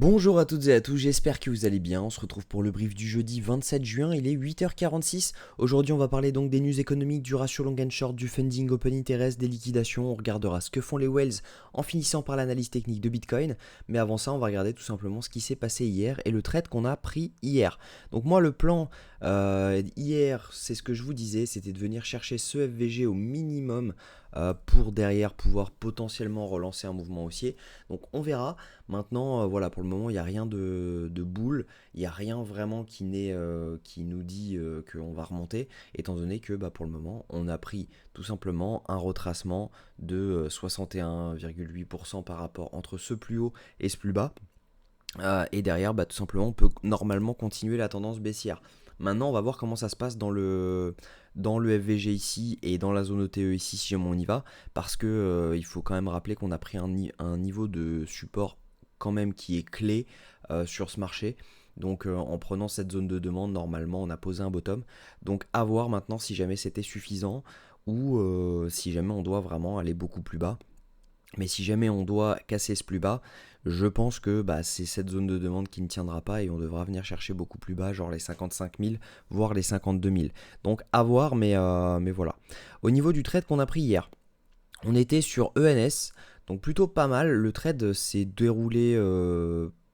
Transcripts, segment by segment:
Bonjour à toutes et à tous, j'espère que vous allez bien. On se retrouve pour le brief du jeudi 27 juin, il est 8h46. Aujourd'hui, on va parler donc des news économiques, du ratio long and short, du funding open interest, des liquidations. On regardera ce que font les whales en finissant par l'analyse technique de Bitcoin. Mais avant ça, on va regarder tout simplement ce qui s'est passé hier et le trade qu'on a pris hier. Donc moi, le plan hier, c'est ce que je vous disais, c'était de venir chercher ce FVG au minimum pour derrière pouvoir potentiellement relancer un mouvement haussier. Donc on verra. Maintenant, voilà, pour le moment, il n'y a rien de boule, il n'y a rien vraiment qui nous dit qu'on va remonter, étant donné que pour le moment, on a pris tout simplement un retracement de 61,8% par rapport entre ce plus haut et ce plus bas. Et derrière, tout simplement, on peut normalement continuer la tendance baissière. Maintenant, on va voir comment ça se passe dans le FVG ici et dans la zone ETE ici, si jamais on y va, parce que il faut quand même rappeler qu'on a pris un niveau de support quand même qui est clé sur ce marché. Donc en prenant cette zone de demande, normalement, on a posé un bottom. Donc à voir maintenant si jamais c'était suffisant ou si jamais on doit vraiment aller beaucoup plus bas. Mais si jamais on doit casser ce plus bas, je pense que c'est cette zone de demande qui ne tiendra pas et on devra venir chercher beaucoup plus bas, genre les 55 000, voire les 52 000. Donc à voir, mais voilà. Au niveau du trade qu'on a pris hier, on était sur ENS, donc plutôt pas mal. Le trade s'est déroulé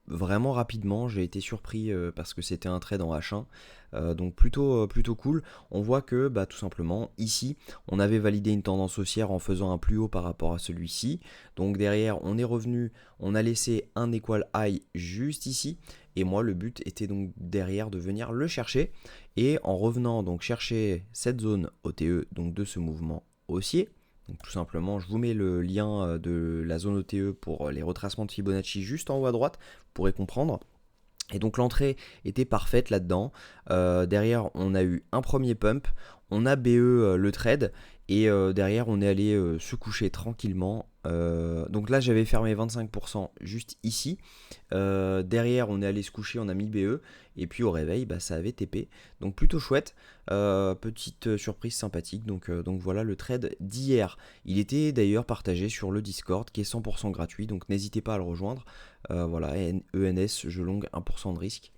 vraiment rapidement. J'ai été surpris parce que c'était un trade en H1. Donc plutôt cool. On voit que tout simplement ici on avait validé une tendance haussière en faisant un plus haut par rapport à celui-ci. Donc derrière on est revenu, on a laissé un equal high juste ici. Et moi le but était donc derrière de venir le chercher. Et en revenant donc chercher cette zone OTE donc de ce mouvement haussier. Donc tout simplement, je vous mets le lien de la zone OTE pour les retracements de Fibonacci juste en haut à droite, vous pourrez comprendre. Et donc l'entrée était parfaite là-dedans. Derrière, on a eu un premier pump, on a BE le trade, et derrière, on est allé se coucher tranquillement. Donc là, j'avais fermé 25% juste ici. Derrière, on est allé se coucher, on a mis BE, et puis au réveil, ça avait TP. Donc plutôt chouette. Petite surprise sympathique. Donc voilà le trade d'hier. Il était d'ailleurs partagé sur le Discord qui est 100% gratuit, donc n'hésitez pas à le rejoindre. Voilà, ENS, je long 1% de risque.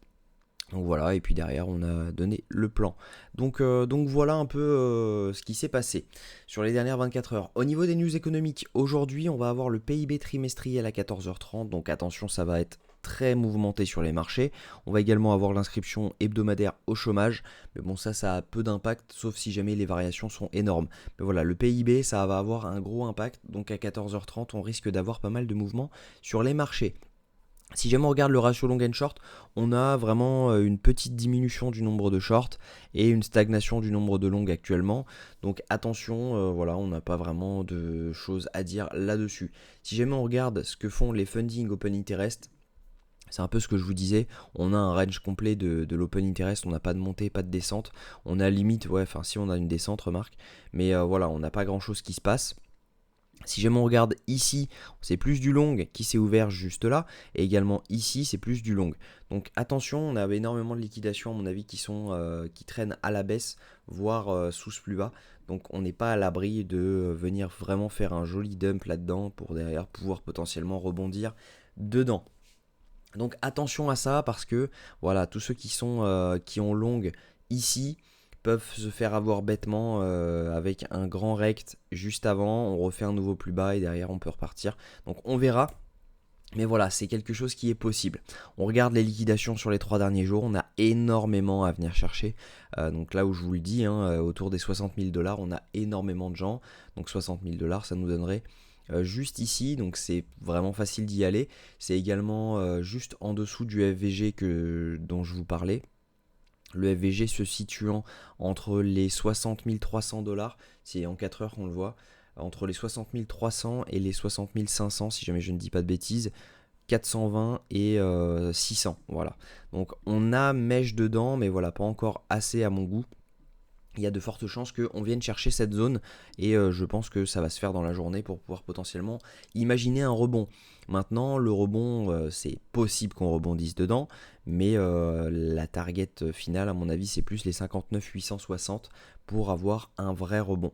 Donc voilà, et puis derrière on a donné le plan. Donc voilà un peu ce qui s'est passé sur les dernières 24 heures. Au niveau des news économiques, aujourd'hui on va avoir le PIB trimestriel à 14h30, donc attention, ça va être très mouvementé sur les marchés. On va également avoir l'inscription hebdomadaire au chômage, mais bon ça a peu d'impact, sauf si jamais les variations sont énormes. Mais voilà, le PIB ça va avoir un gros impact, donc à 14h30 on risque d'avoir pas mal de mouvements sur les marchés. Si jamais on regarde le ratio long and short, on a vraiment une petite diminution du nombre de shorts et une stagnation du nombre de longs actuellement. Donc attention, voilà, on n'a pas vraiment de choses à dire là-dessus. Si jamais on regarde ce que font les funding open interest, c'est un peu ce que je vous disais, on a un range complet de l'open interest, on n'a pas de montée, pas de descente. On a limite, si on a une descente, remarque, mais voilà, on n'a pas grand-chose qui se passe. Si jamais on regarde ici, c'est plus du long qui s'est ouvert juste là, et également ici, c'est plus du long. Donc attention, on a énormément de liquidations à mon avis qui traînent à la baisse, voire sous ce plus bas. Donc on n'est pas à l'abri de venir vraiment faire un joli dump là-dedans pour derrière pouvoir potentiellement rebondir dedans. Donc attention à ça parce que voilà, tous ceux qui ont long ici peuvent se faire avoir bêtement avec un grand rect juste avant, on refait un nouveau plus bas et derrière on peut repartir. Donc on verra. Mais voilà, c'est quelque chose qui est possible. On regarde les liquidations sur les 3 derniers jours, on a énormément à venir chercher. Donc là où je vous le dis, autour des 60 000 $, on a énormément de gens. Donc 60 000 $, ça nous donnerait juste ici, donc c'est vraiment facile d'y aller. C'est également juste en dessous du FVG dont je vous parlais. Le FVG se situant entre les 60 300 $, c'est en 4 heures qu'on le voit, entre les 60 300 et les 60 500, si jamais je ne dis pas de bêtises, 420 et 600, voilà. Donc on a mèche dedans, mais voilà, pas encore assez à mon goût. Il y a de fortes chances qu'on vienne chercher cette zone et je pense que ça va se faire dans la journée pour pouvoir potentiellement imaginer un rebond. Maintenant, le rebond, c'est possible qu'on rebondisse dedans, mais la target finale, à mon avis, c'est plus les 59 860 pour avoir un vrai rebond.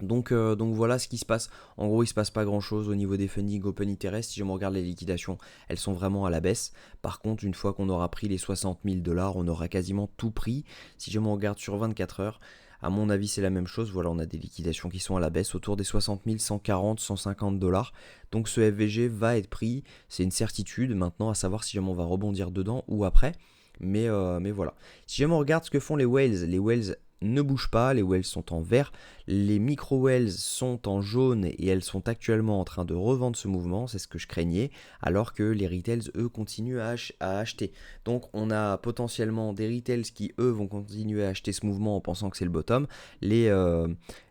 Donc voilà ce qui se passe. En gros, il se passe pas grand chose au niveau des funding open interest. Si je me regarde les liquidations, elles sont vraiment à la baisse. Par contre, une fois qu'on aura pris les 60 000 dollars, on aura quasiment tout pris. Si je me regarde sur 24 heures, à mon avis, c'est la même chose. Voilà, on a des liquidations qui sont à la baisse autour des 60 000, 140, 150 dollars. Donc ce FVG va être pris. C'est une certitude. Maintenant, à savoir si jamais on va rebondir dedans ou après. Mais voilà. Si jamais on regarde ce que font les whales ne bougent pas, les whales sont en vert, les micro-whales sont en jaune et elles sont actuellement en train de revendre ce mouvement, c'est ce que je craignais, alors que les retails, eux, continuent à acheter. Donc on a potentiellement des retails qui, eux, vont continuer à acheter ce mouvement en pensant que c'est le bottom, les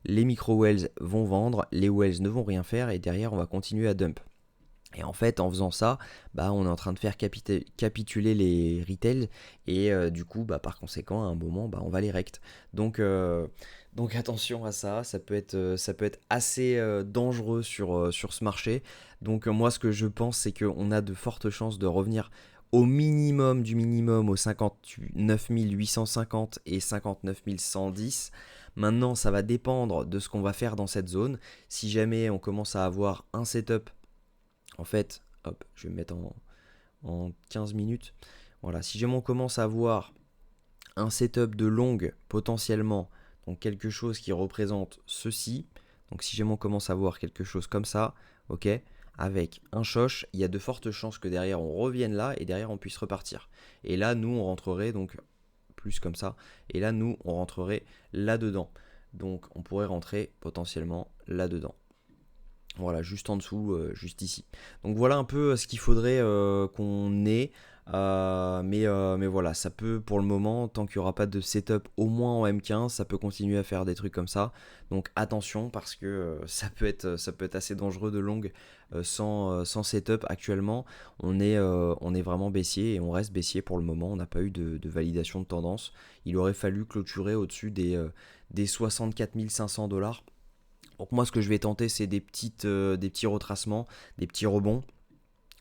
micro-whales vont vendre, les whales ne vont rien faire et derrière on va continuer à dump. Et en fait, en faisant ça, on est en train de faire capituler les retails et du coup, par conséquent, à un moment, on va les rect. Donc, euh, donc attention à ça, ça peut être assez dangereux sur ce marché. Donc moi, ce que je pense, c'est qu'on a de fortes chances de revenir au minimum du minimum aux 59 850 et 59 110. Maintenant, ça va dépendre de ce qu'on va faire dans cette zone. Si jamais on commence à avoir un setup en fait, hop, je vais me mettre en 15 minutes. Voilà, si jamais on commence à avoir un setup de longue potentiellement, donc quelque chose qui représente ceci, donc si jamais on commence à voir quelque chose comme ça, ok, avec un choche, il y a de fortes chances que derrière on revienne là et derrière on puisse repartir. Et là, nous, on rentrerait donc plus comme ça, et là, nous, on rentrerait là-dedans. Donc on pourrait rentrer potentiellement là-dedans. Voilà, juste en dessous, juste ici. Donc voilà un peu ce qu'il faudrait qu'on ait. Mais voilà, ça peut pour le moment, tant qu'il n'y aura pas de setup au moins en M15, ça peut continuer à faire des trucs comme ça. Donc attention parce que ça peut être assez dangereux de long sans setup. Actuellement, on est vraiment baissier et on reste baissier pour le moment. On n'a pas eu de validation de tendance. Il aurait fallu clôturer au-dessus des 64 500 dollars. Donc moi ce que je vais tenter c'est des petits retracements, des petits rebonds.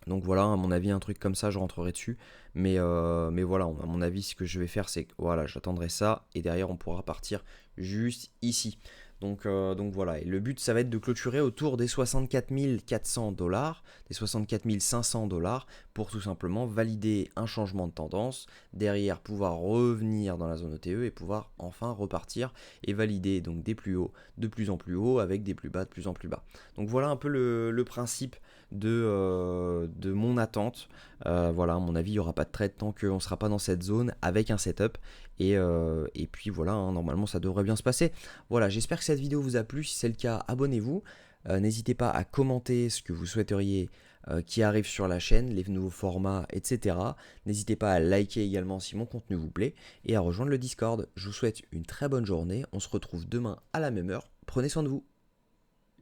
Donc voilà, à mon avis un truc comme ça je rentrerai dessus. Mais voilà, à mon avis ce que je vais faire c'est que voilà, j'attendrai ça et derrière on pourra partir juste ici. Donc voilà, et le but ça va être de clôturer autour des 64 400 dollars, des 64 500 dollars pour tout simplement valider un changement de tendance, derrière pouvoir revenir dans la zone OTE et pouvoir enfin repartir et valider donc des plus hauts de plus en plus haut avec des plus bas de plus en plus bas. Donc voilà un peu le principe de mon attente. Voilà, à mon avis, il n'y aura pas de trade tant qu'on ne sera pas dans cette zone avec un setup. Et puis voilà, hein, normalement ça devrait bien se passer. Voilà, j'espère que cette vidéo vous a plu. Si c'est le cas, abonnez-vous. N'hésitez pas à commenter ce que vous souhaiteriez qui arrive sur la chaîne, les nouveaux formats, etc. N'hésitez pas à liker également si mon contenu vous plaît et à rejoindre le Discord. Je vous souhaite une très bonne journée. On se retrouve demain à la même heure. Prenez soin de vous.